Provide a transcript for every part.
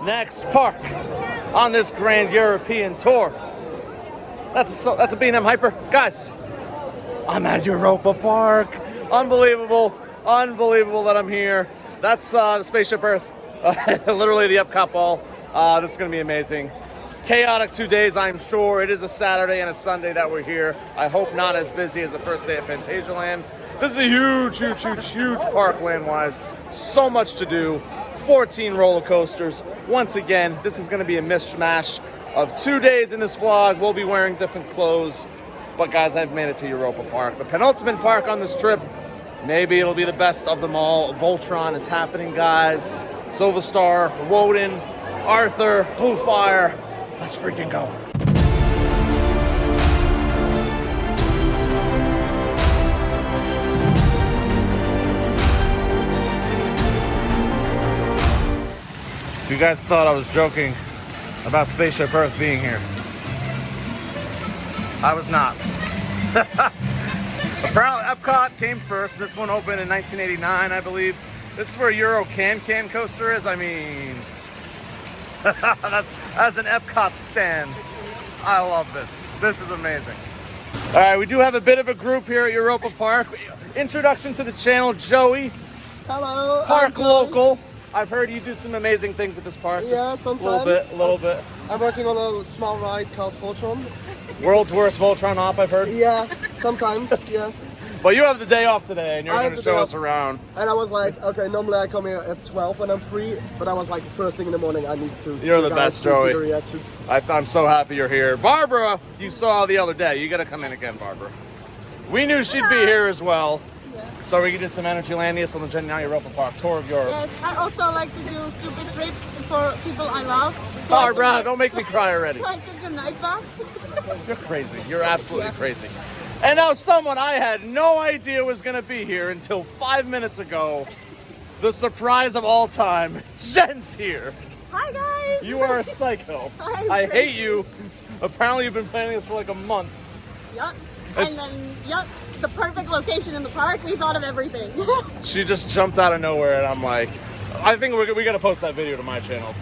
next park on this grand European tour. That's a B&M Hyper. Guys, I'm at Europa Park. Unbelievable that I'm here. That's the Spaceship Earth, literally the Epcot ball. This is gonna be amazing. Chaotic 2 days, I'm sure. It is a Saturday and a Sunday that we're here. I hope not as busy as the first day at Phantasialand. This is a huge park land-wise. So much to do. 14 roller coasters. Once again, this is gonna be a mishmash of 2 days in this vlog. We'll be wearing different clothes. But guys, I've made it to Europa Park. The penultimate park on this trip. Maybe it'll be the best of them all. Voltron is happening, guys. Silver Star, Wodan, Arthur, Blue Fire. Let's freaking go. You guys thought I was joking about Spaceship Earth being here. I was not. Apparently Epcot came first. This one opened in 1989, I believe. This is where Euro Can coaster is. I mean, that's an Epcot stand. I love this. This is amazing. All right, we do have a bit of a group here at Europa Park. Introduction to the channel, Joey. Hello. Park local. I've heard you do some amazing things at this park. Yeah, sometimes. A little bit. I'm working on a small ride called Voltron. World's worst Voltron hop, I've heard. Yeah, sometimes, yeah. But you have the day off today, and you're going to show us around. And I was like, okay, normally I come here at 12 when I'm free, but I was like, first thing in the morning, I need to see You're the best, Joey. the reactions. I'm so happy you're here. Barbara, you saw the other day. You got to come in again, Barbara. We knew she'd be here as well. Yeah. So we did some Energylandia on the Gen Europa Park tour of Europe. Yes, I also like to do stupid trips for people I love. So Barbara, don't make me cry already. So I took the night bus. You're crazy. You're absolutely crazy. And now someone I had no idea was going to be here until 5 minutes ago. The surprise of all time. Jen's here. Hi guys. You are a psycho. I hate you. Apparently you've been planning this for like a month. Yup. And then, yup, the perfect location in the park. We thought of everything. She just jumped out of nowhere and I'm like, I think we got to post that video to my channel.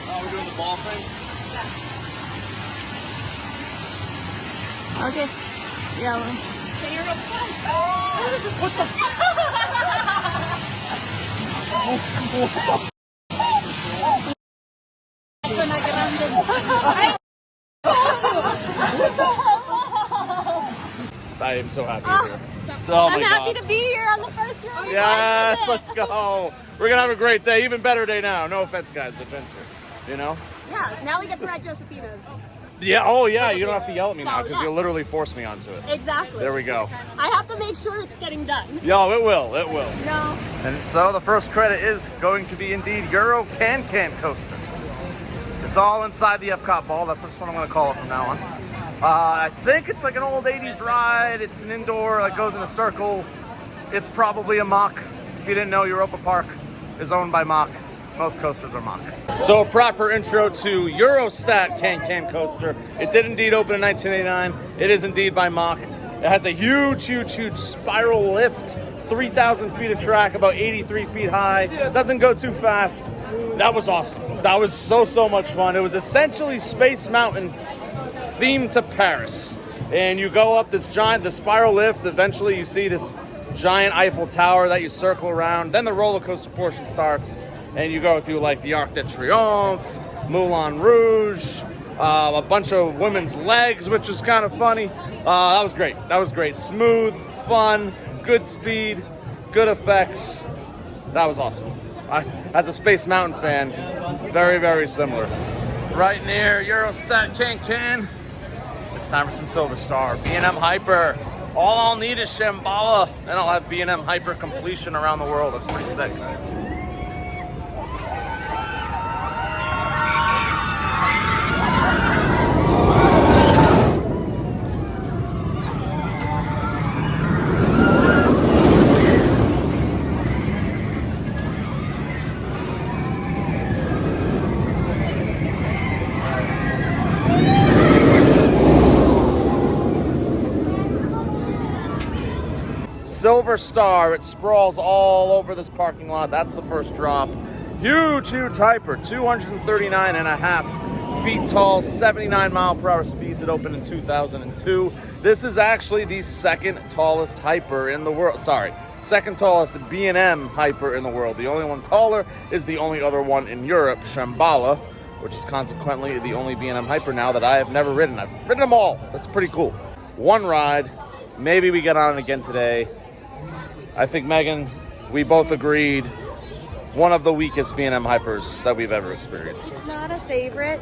Oh, we're doing the ball thing? Okay. Yeah. Well. What the I am so happy you're here. Oh my I'm happy God. to be here on the first Euro-Mir. Yes, let's go. We're gonna have a great day. Even better day now. No offense, guys. Adventure. You know? Yeah. Now we get to ride Josephina's. Yeah. Oh yeah. You don't have to yell at me now So, because yeah. you'll literally force me onto it. Exactly. There we go. I have to make sure it's getting done. Yo, it will. It will. No. And so the first credit is going to be indeed Euro Can coaster. It's all inside the Epcot ball. That's just what I'm going to call it from now on. I think it's like an old 80s ride. It's an indoor, it goes in a circle. It's probably a Mack. If you didn't know, Europa Park is owned by Mack. Most coasters are Mack. So a proper intro to Eurosat Can coaster. It did indeed open in 1989. It is indeed by Mack. It has a huge spiral lift, 3,000 feet of track, about 83 feet high. Doesn't go too fast. That was awesome. That was so much fun. It was essentially Space Mountain themed to Paris. And you go up this the spiral lift. Eventually you see this giant Eiffel Tower that you circle around. Then the roller coaster portion starts. And you go through like the Arc de Triomphe, Moulin Rouge, a bunch of women's legs, which was kind of funny. That was great. That was great. Smooth, fun, good speed, good effects. That was awesome. As a Space Mountain fan, very similar. Right near Eurosat Can. It's time for some Silver Star. B&M Hyper. All I'll need is Shambhala, and I'll have B&M Hyper completion around the world. That's pretty sick. Silver Star. It sprawls all over this parking lot. That's the first drop. Huge, huge hyper. 239.5 feet tall, 79 mile per hour speeds. It opened in 2002. This is actually the second tallest hyper in the world. Sorry, second tallest B&M hyper in the world. The only one taller is the only other one in Europe, Shambhala, which is consequently the only B&M hyper now that I have never ridden. I've ridden them all. That's pretty cool. One ride. Maybe we get on it again today. I think, Megan, we both agreed, one of the weakest B&M hypers that we've ever experienced. It's not a favorite.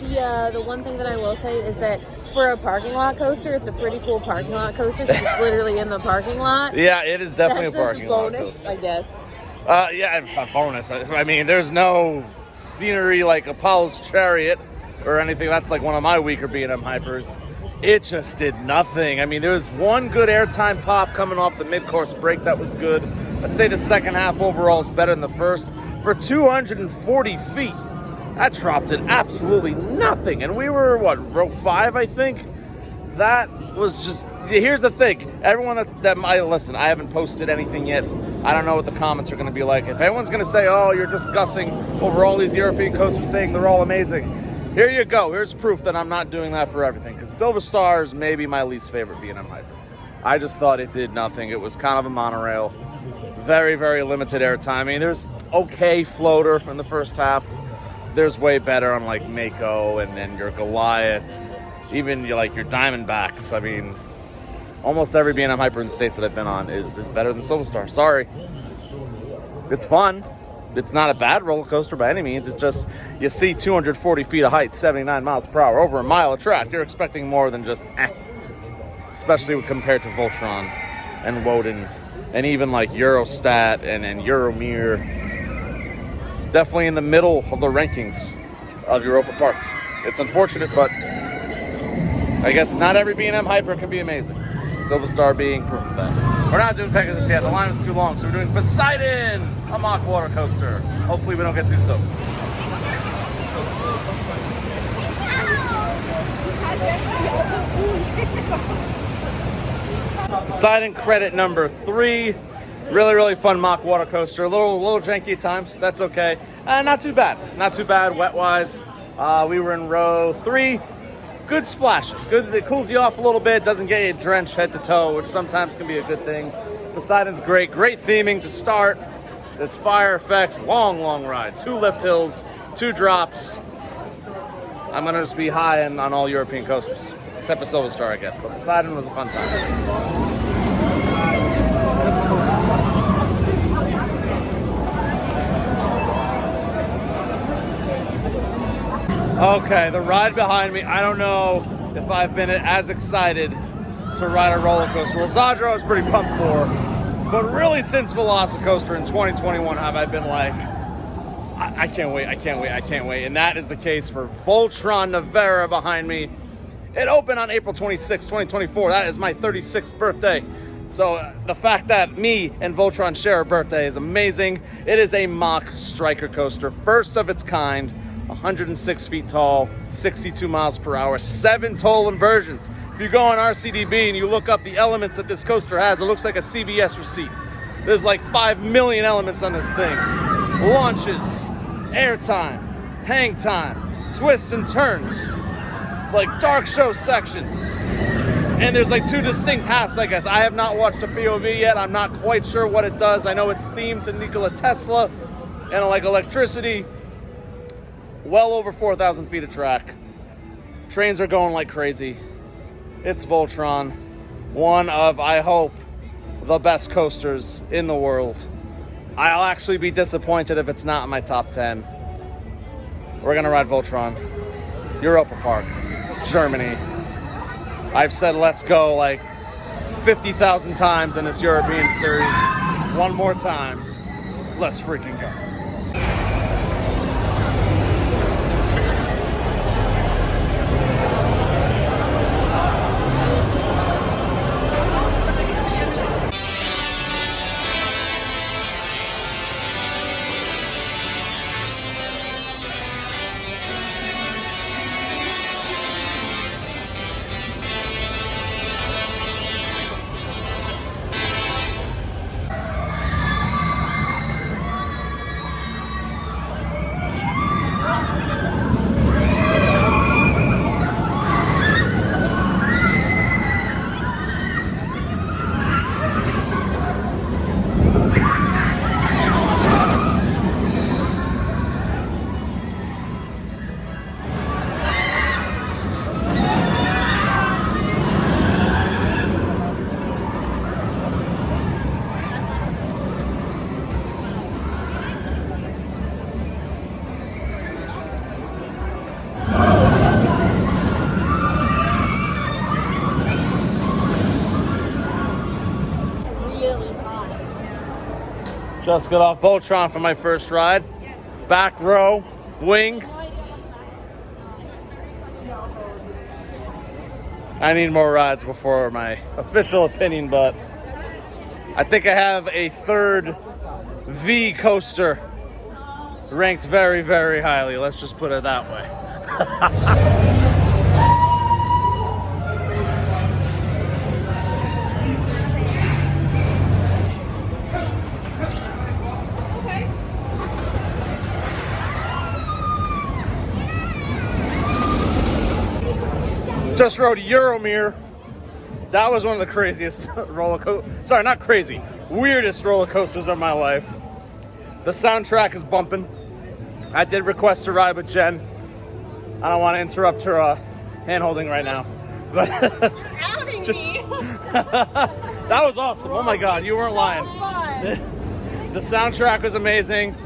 The one thing that I will say is that for a parking lot coaster, it's a pretty cool parking lot coaster because it's literally in the parking lot. Yeah, it is definitely That's a parking lot bonus, coaster. I guess. Yeah, a bonus. I mean, there's no scenery like Apollo's Chariot or anything. That's like one of my weaker B&M hypers. It just did nothing. I mean, there was one good airtime pop coming off the mid-course break. That was good. I'd say the second half overall is better than the first. For 240 feet, that dropped it absolutely nothing. And we were, what, row 5, I think? That was just... Here's the thing. Everyone that might listen, I haven't posted anything yet. I don't know what the comments are going to be like. If anyone's going to say, oh, you're just gussing over all these European coasters saying they're all amazing, here you go. Here's proof that I'm not doing that for everything. Because Silver Star is maybe my least favorite B&M hyper. I just thought it did nothing. It was kind of a monorail. Very, very limited airtime. I mean, there's okay floater in the first half. There's way better on like Mako and your Goliaths. Even like your Diamondbacks. I mean, almost every B&M hyper in the States that I've been on is better than Silver Star. Sorry. It's fun. It's not a bad roller coaster by any means. It's just, you see 240 feet of height, 79 miles per hour, over a mile of track. You're expecting more than just especially compared to Voltron and Wodan and even like Eurosat and Euromir. Definitely in the middle of the rankings of Europa Park. It's unfortunate, but I guess not every B&M hyper can be amazing. Silver Star being proof of that. We're not doing Pegasus yet. The line is too long, so we're doing Poseidon, a Mack water coaster. Hopefully we don't get too soaked. Poseidon credit number 3. Really, really fun Mack water coaster. A little janky at times. That's okay. Not too bad. Not too bad wet-wise. We were in row 3. Good splashes. Good. It cools you off a little bit. Doesn't get you drenched head to toe, which sometimes can be a good thing. Poseidon's great. Great theming to start. There's fire effects. Long, long ride. 2 lift hills. 2 drops. I'm going to just be high on all European coasters. Except for Silver Star, I guess. But Poseidon was a fun time. Okay, the ride behind me, I don't know if I've been as excited to ride a roller coaster. Well, Zadra I was pretty pumped for, but really since Velocicoaster in 2021 have I been like, I can't wait, I can't wait, I can't wait. And that is the case for Voltron Nevera behind me. It opened on April 26, 2024. That is my 36th birthday. So the fact that me and Voltron share a birthday is amazing. It is a Mack striker coaster, first of its kind. 106 feet tall, 62 miles per hour, 7 total inversions. If you go on RCDB and you look up the elements that this coaster has, it looks like a CVS receipt. There's like 5 million elements on this thing. Launches, airtime, hang time, twists and turns, like dark show sections. And there's like 2 distinct halves, I guess. I have not watched a POV yet. I'm not quite sure what it does. I know it's themed to Nikola Tesla and like electricity. Well over 4,000 feet of track. Trains are going like crazy. It's Voltron. One of, I hope, the best coasters in the world. I'll actually be disappointed if it's not in my top 10. We're gonna ride Voltron. Europa Park, Germany. I've said let's go like 50,000 times in this European series. One more time. Let's freaking go. Just got off Voltron for my first ride. Back row, wing. I need more rides before my official opinion, but I think I have a third V coaster ranked very, very highly. Let's just put it that way. Just rode Euromir. That was one of the craziest weirdest roller coasters of my life. The soundtrack is bumping. I did request a ride with Jen. I don't want to interrupt her hand-holding right now. But Outing me. that was awesome. Oh my God, you weren't lying. The soundtrack was amazing.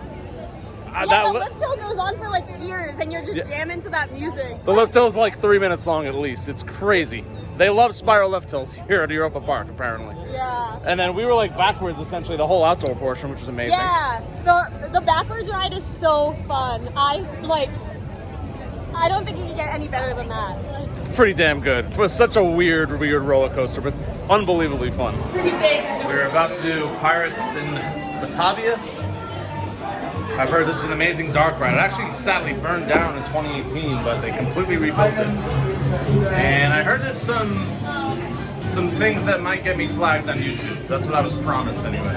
The lift hill goes on for like years and you're just jamming to that music. The lift hill is like 3 minutes long at least. It's crazy. They love spiral lift hills here at Europa Park, apparently. Yeah. And then we were like backwards essentially the whole outdoor portion, which was amazing. Yeah, the backwards ride is so fun. I don't think you can get any better than that. It's pretty damn good. It was such a weird roller coaster, but unbelievably fun. Pretty big. We're about to do Pirates in Batavia. I've heard this is an amazing dark ride. It actually sadly burned down in 2018, but they completely rebuilt it. And I heard there's some things that might get me flagged on YouTube. That's what I was promised anyway.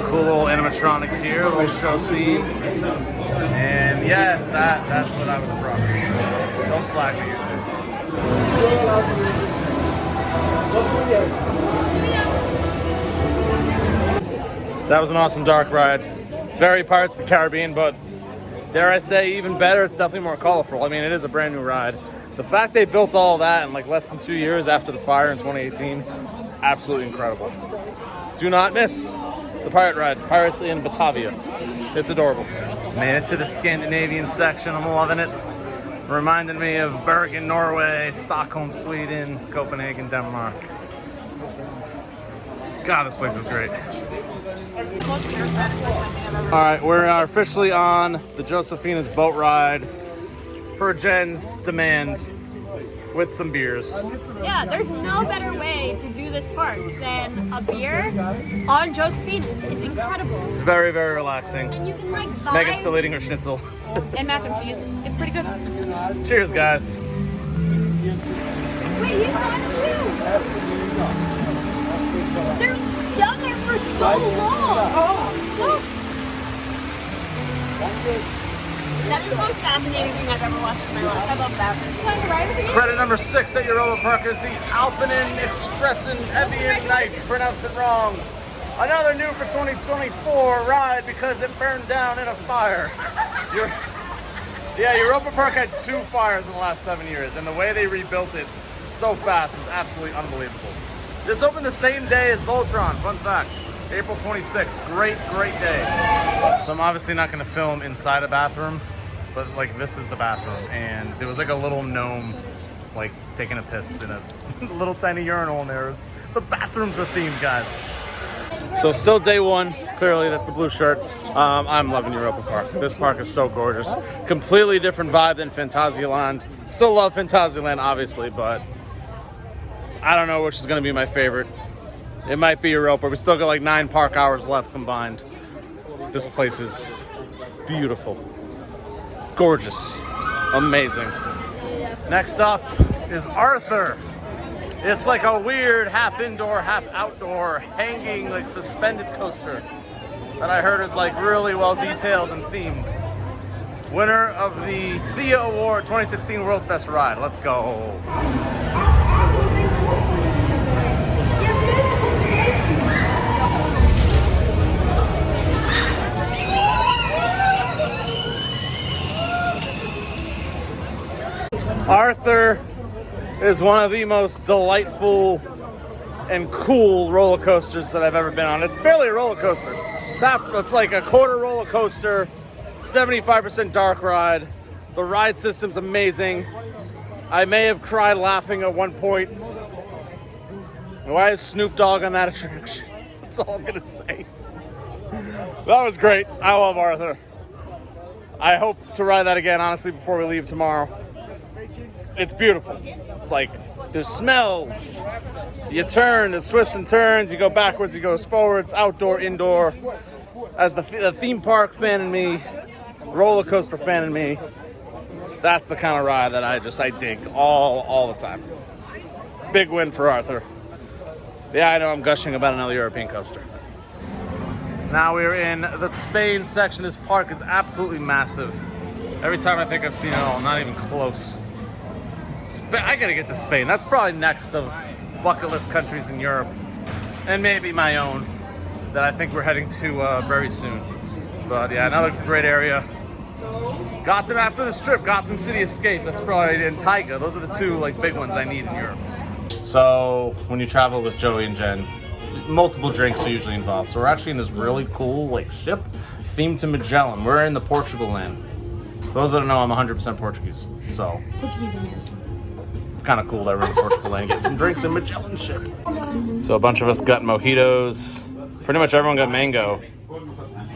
Cool little animatronic here, a little show scene. And yes, that's what I was promised. Don't flag me, YouTube. That was an awesome dark ride. Very Pirates of the Caribbean, but dare I say even better, it's definitely more colorful. I mean, it is a brand new ride. The fact they built all that in like less than 2 years after the fire in 2018, absolutely incredible. Do not miss the pirate ride, Pirates in Batavia. It's adorable. Made it to the Scandinavian section, I'm loving it. Reminded me of Bergen, Norway, Stockholm, Sweden, Copenhagen, Denmark. God, this place is great. All right, we're officially on the Josefina's boat ride per Jen's demand with some beers. Yeah, there's no better way to do this park than a beer on Josefina's. It's incredible. It's very, very relaxing. And you can like vibe. Megan's still eating her schnitzel. And mac and cheese. It's pretty good. Cheers, guys. Wait, you got two. They're down there for so long. That is the most fascinating thing I've ever watched in my life. I love that. Credit number 6 at Europa Park is the Alpinen Expressen Evian Night. Pronounce it wrong. Another new for 2024 ride because it burned down in a fire. Europa Park had 2 fires in the last 7 years, and the way they rebuilt it so fast is absolutely unbelievable. This opened the same day as Voltron, fun fact. April 26th, great day. So I'm obviously not gonna film inside a bathroom, but like this is the bathroom, and there was like a little gnome like taking a piss in a little tiny urinal in there. The bathrooms are themed, guys. So still day 1, clearly that's the blue shirt. I'm loving Europa Park. This park is so gorgeous. Completely different vibe than Phantasialand. Still love Phantasialand, obviously, but I don't know which is gonna be my favorite. It might be Europa. We still got like 9 park hours left combined. This place is beautiful. Gorgeous. Amazing. Next up is Arthur. It's like a weird half indoor, half outdoor, hanging, like suspended coaster that I heard is like really well detailed and themed. Winner of the Thea Award 2016 World's Best Ride. Let's go. Arthur is one of the most delightful and cool roller coasters that I've ever been on. It's barely a roller coaster. It's like a quarter roller coaster, 75% dark ride. The ride system's amazing. I may have cried laughing at one point. Why is Snoop Dogg on that attraction? That's all I'm gonna say. That was great. I love Arthur. I hope to ride that again, honestly, before we leave tomorrow. It's beautiful. Like, there's smells. You turn, there's twists and turns. You go backwards, you go forwards, outdoor, indoor. As the theme park fan in me, roller coaster fan in me, that's the kind of ride that I dig all the time. Big win for Arthur. Yeah, I know I'm gushing about another European coaster. Now we're in the Spain section. This park is absolutely massive. Every time I think I've seen it all, not even close. I gotta get to Spain. That's probably next of bucket list countries in Europe. And maybe my own that I think we're heading to very soon. But yeah, another great area. Gotham after this trip, Gotham City Escape. That's probably in Taiga. Those are the two like big ones I need in Europe. So when you travel with Joey and Jen, multiple drinks are usually involved. So we're actually in this really cool like ship themed to Magellan. We're in the Portugal land. For those that don't know, I'm 100% Portuguese. So Portuguese American. it's kind of cool that we're in Portugal land getting some drinks in Magellan ship. So a bunch of us got mojitos. Pretty much everyone got mango.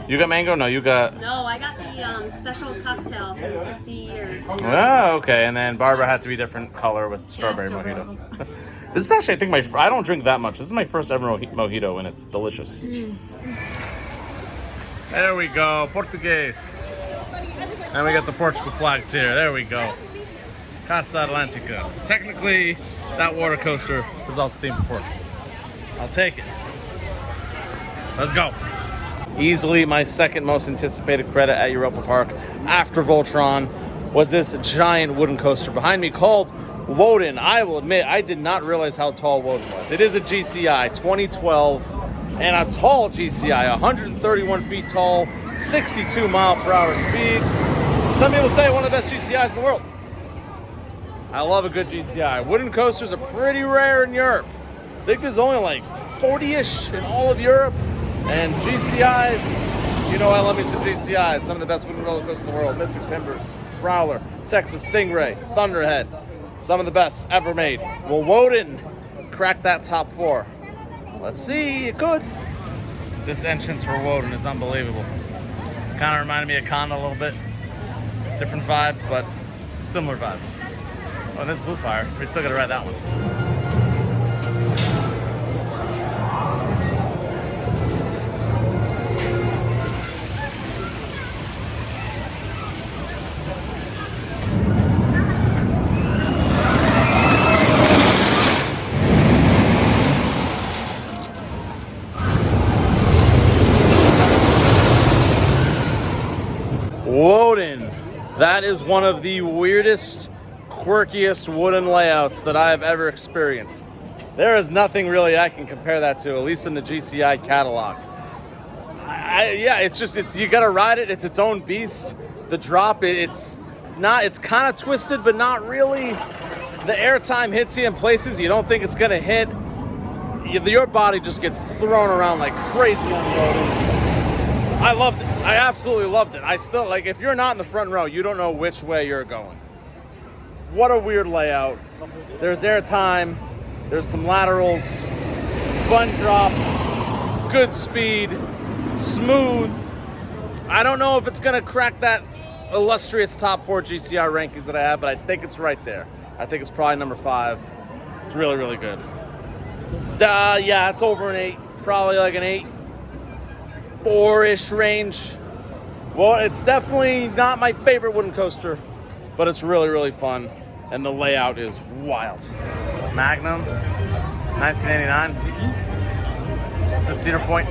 You got mango? No, you got... No, I got the special cocktail from 50 years. Oh, okay. And then Barbara had to be different color with strawberry mojito. This is actually, I think, I don't drink that much. This is my first ever mojito, and it's delicious. There we go, Portuguese. And we got the Portugal flags here. There we go. Casa Atlantica. Technically, that water coaster is also themed for Portugal. I'll take it. Let's go. Easily my second most anticipated credit at Europa Park after Voltron was this giant wooden coaster behind me called Wodan. I will admit, I did not realize how tall Wodan was. It is a GCI 2012 and a tall GCI, 131 feet tall, 62 mile per hour speeds. Some people say one of the best GCIs in the world. I love a good GCI. Wooden coasters are pretty rare in Europe. I think there's only like 40-ish in all of Europe. And GCIs, you know I love me some GCIs. Some of the best wooden roller coasters in the world. Mystic Timbers, Prowler, Texas Stingray, Thunderhead. Some of the best ever made. Well, Wodan cracked that top 4. Let's see, it could. This entrance for Wodan is unbelievable. Kind of reminded me of Conda a little bit. Different vibe, but similar vibe. Oh, and this Blue Fire. We still gotta ride that one. Wodan. That is one of the weirdest, quirkiest wooden layouts that I have ever experienced. There is nothing really I can compare that to, at least in the GCI catalog. Yeah, it's you gotta ride it. It's its own beast. The drop, it's kind of twisted, but not really. The airtime hits you in places you don't think it's gonna hit. Your body just gets thrown around like crazy on the Wodan. I loved it. I absolutely loved it. I still, like, if you're not in the front row, you don't know which way you're going. What a weird layout. There's airtime. There's some laterals. Fun drops. Good speed. Smooth. I don't know if it's going to crack that illustrious top 4 GCI rankings that I have, but I think it's right there. I think it's probably number 5. It's really, really good. Yeah, it's over an 8. Probably like an 8. 4-ish range. Well, it's definitely not my favorite wooden coaster, but it's really, really fun, and the layout is wild. Magnum, 1989. It's a Cedar Point.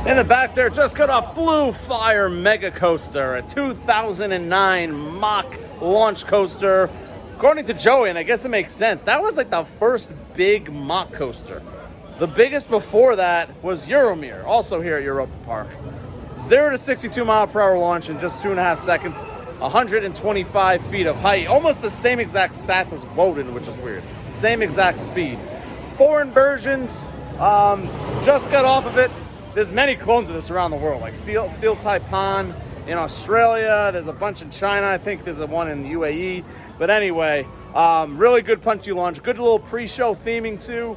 In the back there, just got off Blue Fire Mega Coaster, a 2009 Mack launch coaster. According to Joey, and I guess it makes sense, that was like the first big Mack coaster. The biggest before that was Euromir, also here at Europa Park. 0 to 62 mile per hour launch in just 2.5 seconds. 125 feet of height. Almost the same exact stats as Wodan, which is weird. Same exact speed. 4 inversions. Just got off of it. There's many clones of this around the world, like Steel Taipan in Australia. There's a bunch in China. I think there's one in the UAE. But anyway, really good punchy launch. Good little pre-show theming too.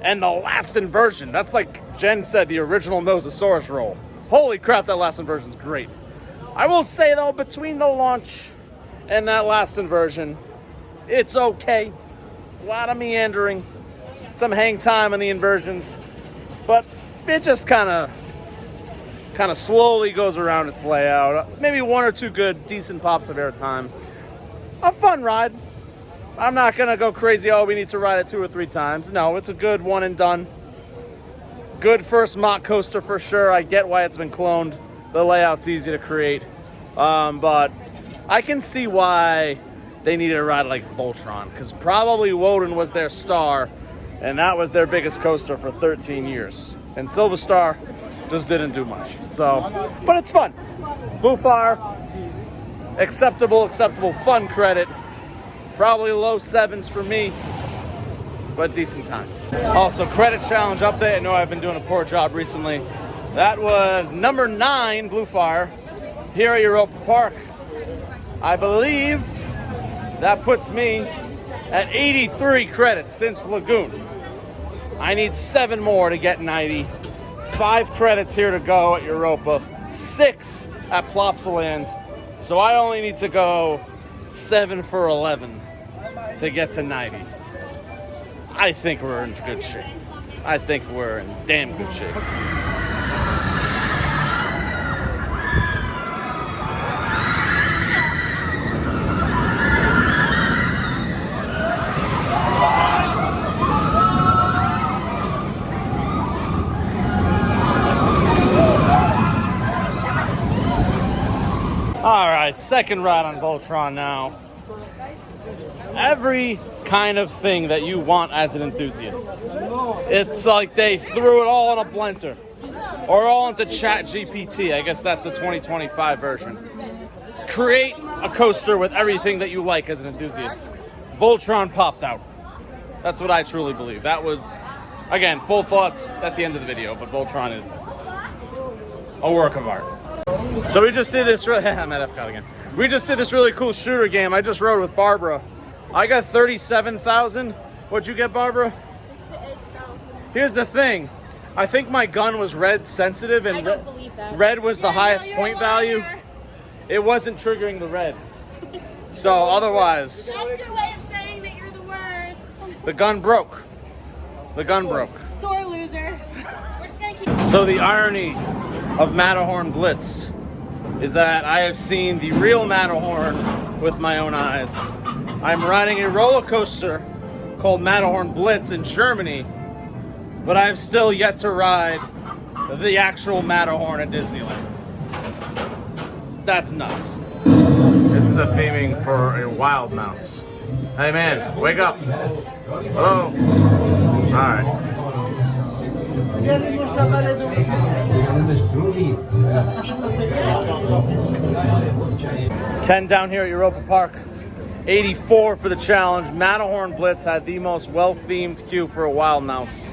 And the last inversion. That's like Jen said, the original Mosasaurus roll. Holy crap, that last inversion's great. I will say though, between the launch and that last inversion, it's okay. A lot of meandering, some hang time on the inversions, but it just kind of slowly goes around its layout. Maybe 1 or 2 good, decent pops of airtime. A fun ride. I'm not gonna go crazy. Oh, we need to ride it 2 or 3 times. No, it's a good one and done. Good first Mack coaster for sure. I get why it's been cloned. The layout's easy to create, but I can see why they needed a ride like Voltron, because probably Wodan was their star, and that was their biggest coaster for 13 years. And Silver Star just didn't do much. So, but it's fun. Blue Fire, acceptable, fun credit. Probably low 7s for me, but decent time. Also, credit challenge update. I know I've been doing a poor job recently. That was number 9 Blue Fire here at Europa Park. I believe that puts me at 83 credits since Lagoon. I need 7 more to get 90. 5 credits here to go at Europa, 6 at Plopsaland. So I only need to go 7 for 11 to get to 90. I think we're in good shape. I think we're in damn good shape. All right, second ride on Voltron now. Every kind of thing that you want as an enthusiast. It's like they threw it all in a blender. Or all into ChatGPT. I guess that's the 2025 version. Create a coaster with everything that you like as an enthusiast. Voltron popped out. That's what I truly believe. That was, again, full thoughts at the end of the video, but Voltron is a work of art. So we just did this, I'm at Epcot again. We just did this really cool shooter game. I just rode with Barbara. I got 37,000. What'd you get, Barbara? 68,000. Here's the thing. I think my gun was red sensitive, and I don't believe that. red was the highest point value. It wasn't triggering the red. So otherwise, That's your way of saying that you're the worst. the gun broke. The gun broke. Sore loser. We're just gonna keep. So the irony of Matterhorn Blitz is that I have seen the real Matterhorn with my own eyes. I'm riding a roller coaster called Matterhorn Blitz in Germany, but I've still yet to ride the actual Matterhorn at Disneyland. That's nuts. This is a theming for a wild mouse. Hey man, wake up. Hello. All right. 10 down here at Europa Park. 84 for the challenge. Matterhorn Blitz had the most well-themed queue for a wild mouse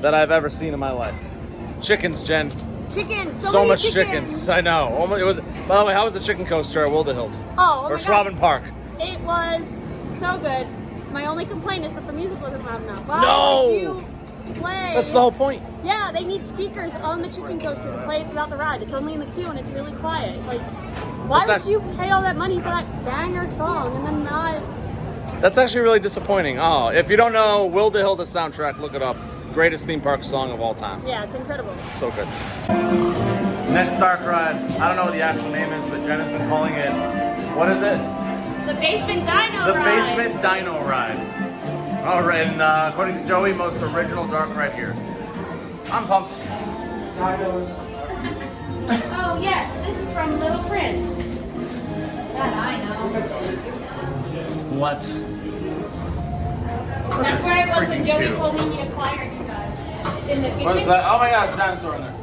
that I've ever seen in my life. Chickens, Jen. Chickens. So much chickens. I know. It was. By the way, how was the chicken coaster at Wildehilt? Oh Or my Schwaben gosh. Park? It was so good. My only complaint is that the music wasn't loud enough. Why No! would you play? That's the whole point. Yeah, they need speakers on the chicken coaster to play it throughout the ride. It's only in the queue and it's really quiet. Like, why That's would you pay all that money for that banger song and then not? That's actually really disappointing. Oh, if you don't know Wildehilt, the soundtrack, look it up. Greatest theme park song of all time. Yeah, it's incredible. So good. Next dark ride. I don't know what the actual name is, but Jen has been calling it. What is it? The basement dino The ride. Basement Dino Ride. All right, and according to Joey, most original dark ride here. I'm pumped. Oh yes, this is from Little Prince. That I know. What? That's where I was when Joey cute. told me he acquired you guys. In the What is kitchen. that? Oh my god, it's a dinosaur in there.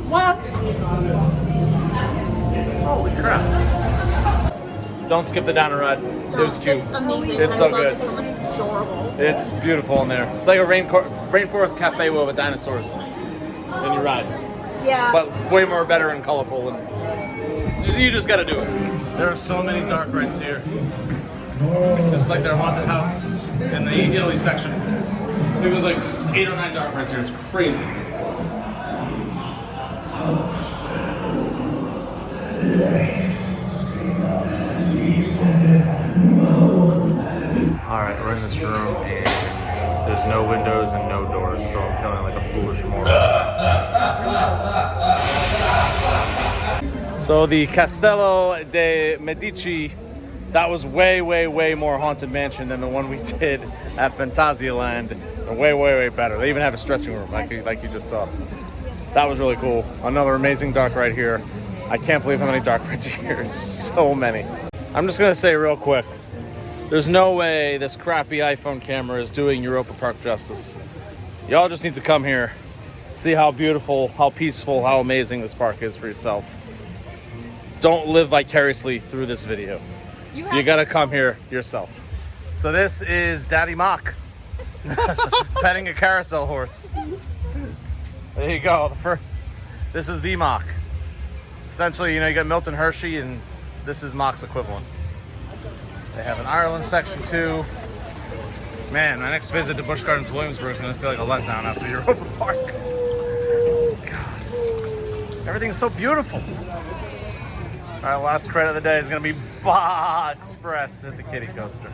What? Holy crap. Don't skip the dino ride. It was cute. It's amazing. It's I so love good. It so much. It's adorable. It's beautiful in there. It's like a rainforest cafe with dinosaurs in your ride. Yeah. But way more better and colorful. And you just gotta do it. There are so many dark rides here. Just like their haunted house in the Italy section. There was like 8 or 9 dark rides here. It's crazy. Alright, we're in this room and there's no windows and no doors, so I'm feeling like a foolish moron. So the Castello de Medici, that was way, way, way more Haunted Mansion than the one we did at Phantasialand. And way, way, way better. They even have a stretching room, like you just saw. That was really cool. Another amazing dark ride here. I can't believe how many dark rides are here. So many. I'm just gonna say real quick, there's no way this crappy iPhone camera is doing Europa Park justice. Y'all just need to come here, see how beautiful, how peaceful, how amazing this park is for yourself. Don't live vicariously through this video. You gotta come here yourself. So this is Daddy Mack petting a carousel horse. There you go. This is the Mack. Essentially, you know, you got Milton Hershey, and this is Mack's equivalent. They have an Ireland section too. Man, my next visit to Busch Gardens Williamsburg is gonna feel like a letdown after Europa Park. God, everything's so beautiful. All right, last credit of the day is gonna be Baja Express. It's a kiddie coaster.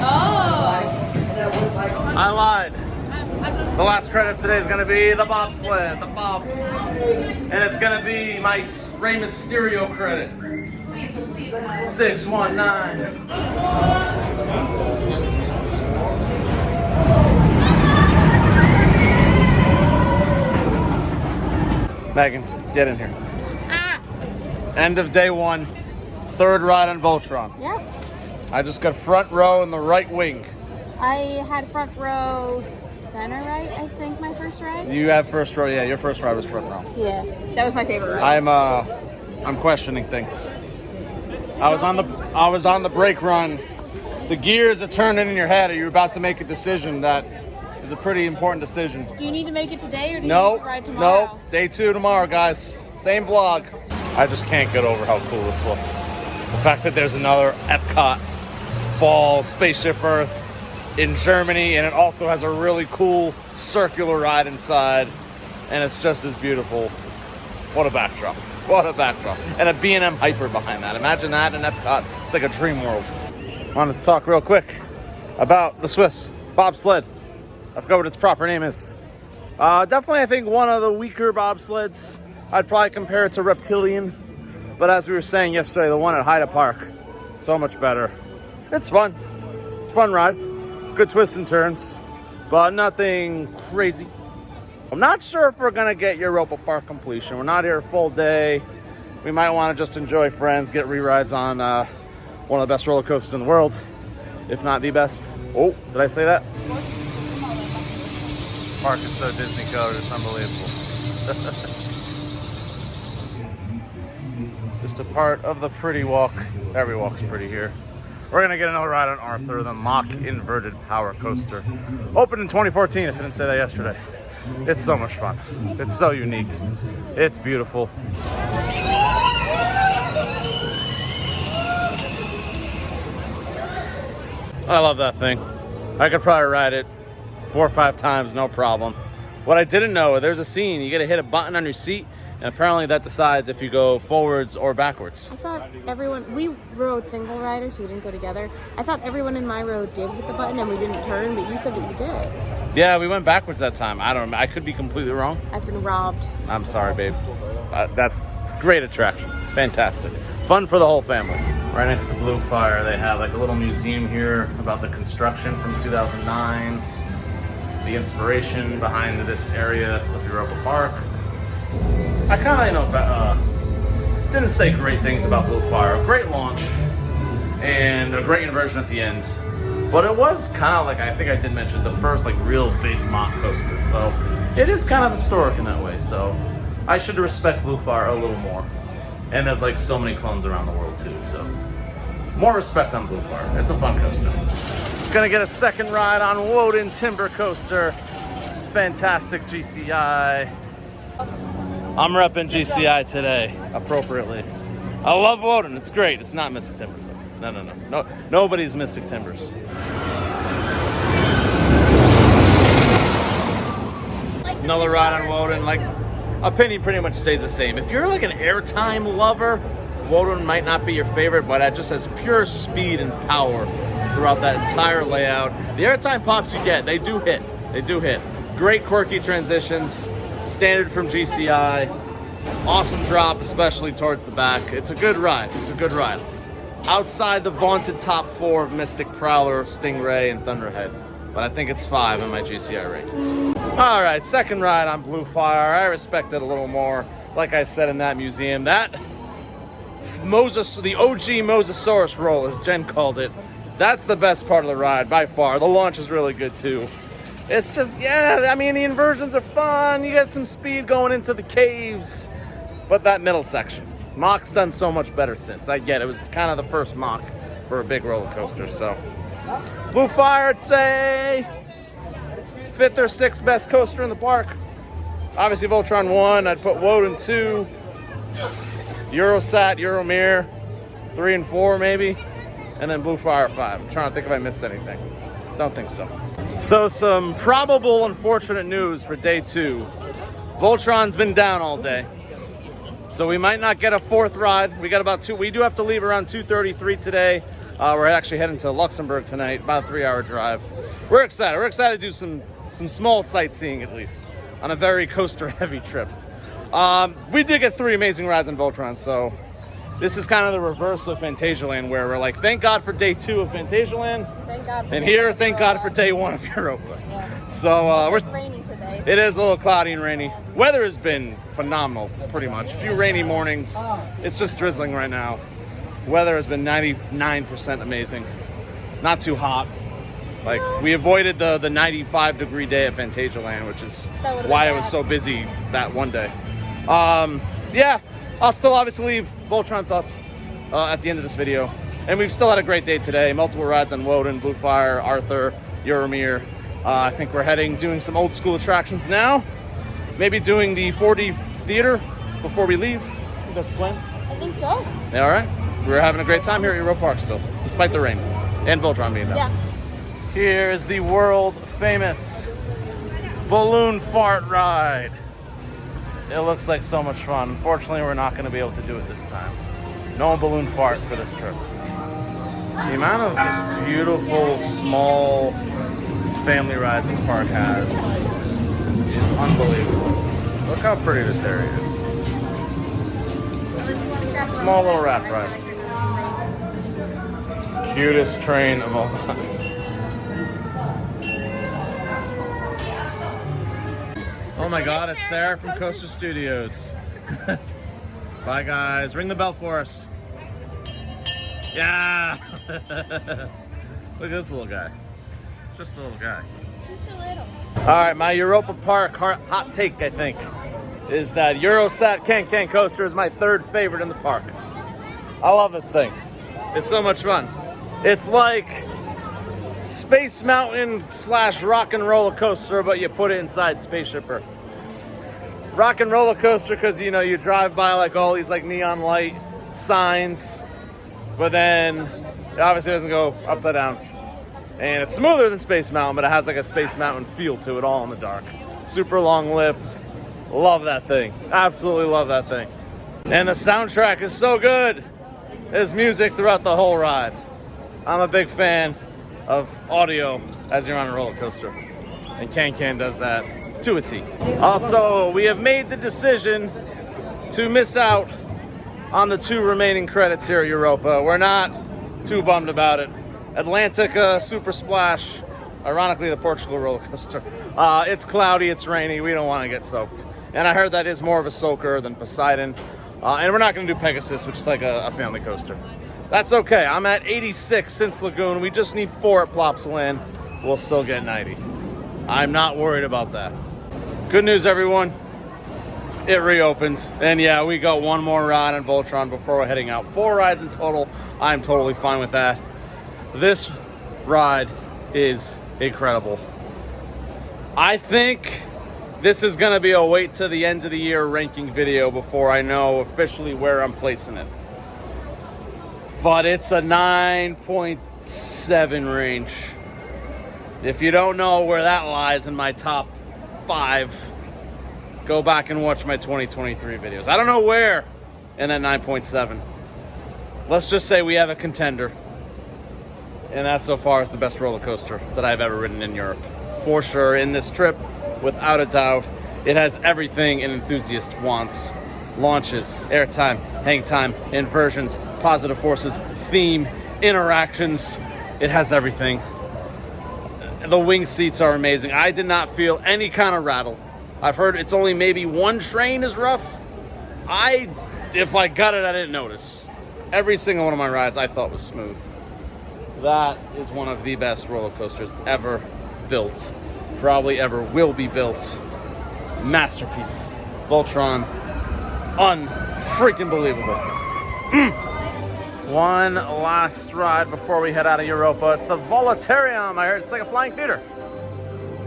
Oh. I lied. The last credit today is gonna be the bobsled, the bob. And it's gonna be my Rey Mysterio credit. 619. Megan, get in here. End of day 1, 3rd ride on Voltron. Yep. I just got front row in the right wing. I had front row center right, I think, my first ride. You have first row, yeah, your first ride was front row. Yeah, that was my favorite ride. I'm questioning things. I was on the brake run. The gears are turning in your head. Are you about to make a decision that is a pretty important decision? Do you need to make it today, or do you need to ride tomorrow? Nope. Day 2 tomorrow, guys. Same vlog. I just can't get over how cool this looks. The fact that there's another Epcot ball, Spaceship Earth in Germany, and it also has a really cool circular ride inside, and it's just as beautiful. What a backdrop. What a backdrop. And a B&M Hyper behind that. Imagine that in Epcot. It's like a dream world. Wanted to talk real quick about the Swifts bobsled. I forgot what its proper name is. Definitely, I think one of the weaker bobsleds. I'd probably compare it to Reptilian. But as we were saying yesterday, the one at Hyde Park, so much better. It's fun. Fun ride. Good twists and turns, but nothing crazy. I'm not sure if we're gonna get Europa Park completion. We're not here a full day. We might want to just enjoy friends, get re-rides on one of the best roller coasters in the world, if not the best. Oh, did I say that? This park is so Disney coded, it's unbelievable. Just a part of the pretty walk. Every walk's pretty here. We're gonna get another ride on Arthur, the Mack inverted power coaster. Opened in 2014, if I didn't say that yesterday. It's so much fun. It's so unique. It's beautiful. I love that thing. I could probably ride it 4 or 5 times, no problem. What I didn't know, there's a scene, you gotta hit a button on your seat, and apparently that decides if you go forwards or backwards. I thought we rode single riders, so we didn't go together. I thought everyone in my row did hit the button and we didn't turn, but you said that you did. Yeah, we went backwards that time. I don't know. I could be completely wrong. I've been robbed. I'm sorry, babe. That great attraction. Fantastic. Fun for the whole family. Right next to Blue Fire, they have like a little museum here about the construction from 2009. The inspiration behind this area of Europa Park. I kind of, didn't say great things about Blue Fire. A great launch and a great inversion at the end. But it was kind of like, I think I did mention, the first like real big Mack coaster. So it is kind of historic in that way. So I should respect Blue Fire a little more. And there's like so many clones around the world too, so more respect on Blue Fire. It's a fun coaster. Gonna get a second ride on Wodan Timber Coaster. Fantastic GCI. I'm repping GCI today, appropriately. I love Wodan, it's great. It's not Mystic Timbers though. No. Nobody's Mystic Timbers. Another ride on Wodan, like, opinion pretty much stays the same. If you're like an airtime lover, Wodan might not be your favorite, but it just has pure speed and power throughout that entire layout. The airtime pops you get, they do hit. They do hit. Great quirky transitions, standard from GCI. Awesome drop, especially towards the back. It's a good ride. It's a good ride. Outside the vaunted top 4 of Mystic Prowler, Stingray, and Thunderhead. But I think it's 5 in my GCI rankings. All right, second ride on Blue Fire. I respect it a little more. Like I said in that museum, that the OG Mosasaurus roll, as Jen called it, that's the best part of the ride by far. The launch is really good too. It's just, yeah, I mean, the inversions are fun. You get some speed going into the caves. But that middle section, Mack's done so much better since. I get it. It was kind of the first Mack for a big roller coaster, so. Blue Fire, I'd say 5th or 6th best coaster in the park. Obviously Voltron 1, I'd put Wodan 2, Eurosat, Euromir 3 and 4 maybe, and then Blue Fire 5. I'm trying to think if I missed anything. Don't think so. So some probable unfortunate news for day 2. Voltron's been down all day, so we might not get a 4th ride. We got about 2. We do have to leave around 2:33 today. We're actually heading to Luxembourg tonight, about a 3-hour drive. We're excited. We're excited to do some small sightseeing at least on a very coaster-heavy trip. We did get 3 amazing rides on Voltron, so this is kind of the reverse of Phantasialand, where we're like, thank God for day 2 of Phantasialand. Thank God for and day here, one thank of God Europa. for day 1 of Europa. Yeah. So It's raining today. it is a little cloudy and rainy. Weather has been phenomenal, pretty much. A few rainy mornings. It's just drizzling right now. Weather has been 99% amazing. Not too hot. Like, we avoided the 95-degree day at Phantasialand, which is why it was so busy that one day. Yeah, I'll still obviously leave Voltron thoughts at the end of this video. And we've still had a great day today. Multiple rides on Wodan, Blue Fire, Arthur, Euromir. I think we're doing some old school attractions now. Maybe doing the 4D theater before we leave. I think that's the plan. I think so. Yeah, all right. We're having a great time here at Europa Park still, despite the rain and Voltron being down. Yeah. Here is the world famous balloon fart ride. It looks like so much fun. Unfortunately, we're not going to be able to do it this time. No balloon fart for this trip. The amount of just beautiful, small family rides this park has is unbelievable. Look how pretty this area is. Small little raft ride. Cutest train of all time. Oh my God, it's Sarah from Coaster Studios. Bye guys, ring the bell for us. Yeah! Look at this little guy. Just a little guy. Just a little. Alright, my Europa Park hot take, I think, is that Eurosat Can coaster is my 3rd favorite in the park. I love this thing. It's so much fun. It's like Space Mountain / Rock and Roller Coaster, but you put it inside Spaceship Earth. Rock and Roller Coaster because, you know, you drive by like all these like neon light signs, but then it obviously doesn't go upside down. And it's smoother than Space Mountain, but it has like a Space Mountain feel to it, all in the dark. Super long lift. Love that thing. Absolutely love that thing. And the soundtrack is so good. There's music throughout the whole ride. I'm a big fan of audio as you're on a roller coaster. And Can does that to a T. Also, we have made the decision to miss out on the 2 remaining credits here at Europa. We're not too bummed about it. Atlantica, Super Splash, ironically the Portugal roller coaster. It's cloudy, it's rainy, we don't want to get soaked. And I heard that is more of a soaker than Poseidon. And we're not going to do Pegasus, which is like a family coaster. That's okay. I'm at 86 since Lagoon. We just need 4 at Plopsaland. We'll still get 90. I'm not worried about that. Good news, everyone. it reopened. And yeah, we got one more ride on Voltron before we're heading out. 4 rides in total. I'm totally fine with that. This ride is incredible. I think this is gonna be a wait to the end of the year ranking video before I know officially where I'm placing it. But it's a 9.7 range. If you don't know where that lies in my top 5, go back and watch my 2023 videos. I don't know where in that 9.7. Let's just say we have a contender. And that so far is the best roller coaster that I've ever ridden in Europe. For sure, in this trip, without a doubt, it has everything an enthusiast wants. Launches, airtime, hang time, inversions, positive forces, theme, interactions. It has everything. The wing seats are amazing. I did not feel any kind of rattle. I've heard it's only maybe one train is rough. If I got it, I didn't notice. Every single one of my rides I thought was smooth. That is one of the best roller coasters ever built. Probably ever will be built. Masterpiece. Voltron. Unfreaking believable. One last ride before we head out of Europa. It's the Voltron. I heard it's like a flying theater.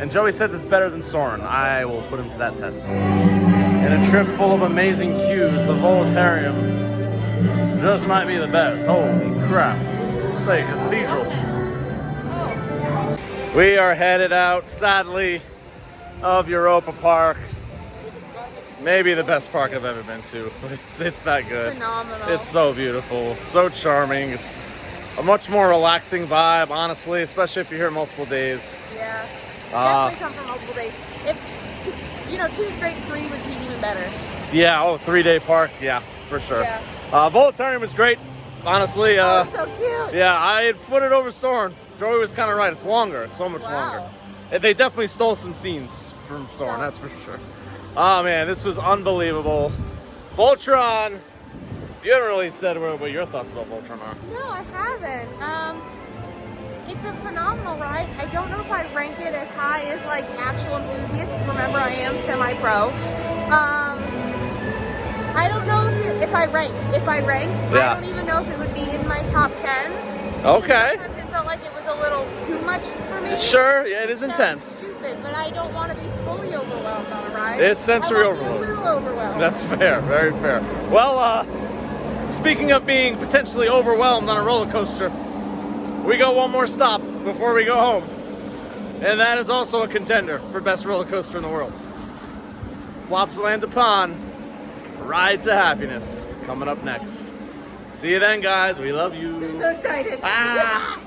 And Joey said it's better than Soarin'. I will put him to that test. In a trip full of amazing cues, the Voltron just might be the best. Holy crap. It's like a cathedral. We are headed out, sadly, of Europa Park. Maybe the best park I've ever been to. It's that good. Phenomenal. It's so beautiful, so charming. It's a much more relaxing vibe, honestly, especially if you're here multiple days. Yeah. Definitely come for multiple days. If 2 straight 3 would be even better. Yeah, 3-day park, yeah, for sure. Yeah. Voltron was great, honestly. Oh, so cute. Yeah, I had put it over Soarin'. Joey was kind of right. It's longer. It's so much longer. They definitely stole some scenes from Soarin', that's for sure. Oh man, this was unbelievable. Voltron. You haven't really said what your thoughts about Voltron are. No, I haven't. It's a phenomenal ride. I don't know if I'd rank it as high as like actual enthusiasts. Remember, I am semi-pro. I don't know if I ranked. If I ranked, Yeah. I don't even know if it would be in my top 10. Okay. Sometimes it felt like it was a little too much for me. Sure, yeah, it is Sounds intense. Stupid, but I don't want to be fully overwhelmed on a ride. It's sensory I want to be overload. a little overwhelmed. That's fair, very fair. Well, speaking of being potentially overwhelmed on a roller coaster, we got one more stop before we go home. And that is also a contender for best roller coaster in the world. Flopsaland upon Ride to Happiness coming up next. See you then, guys. We love you. I'm so excited. Ah!